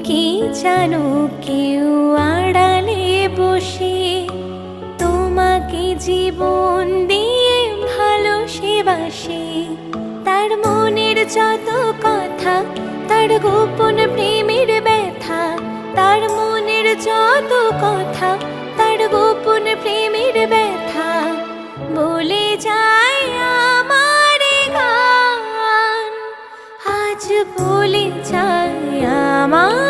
কি জানো কেউ আড়ালে বসে তোমাকে জীবন দিয়ে ভালোবাসে। তার মনের যত কথা, তার গোপন প্রেমের ব্যথা, তার মনের যত কথা, তার গোপন প্রেমের ব্যথা বলে যায় আমার গান। আজ বলে যায় আমার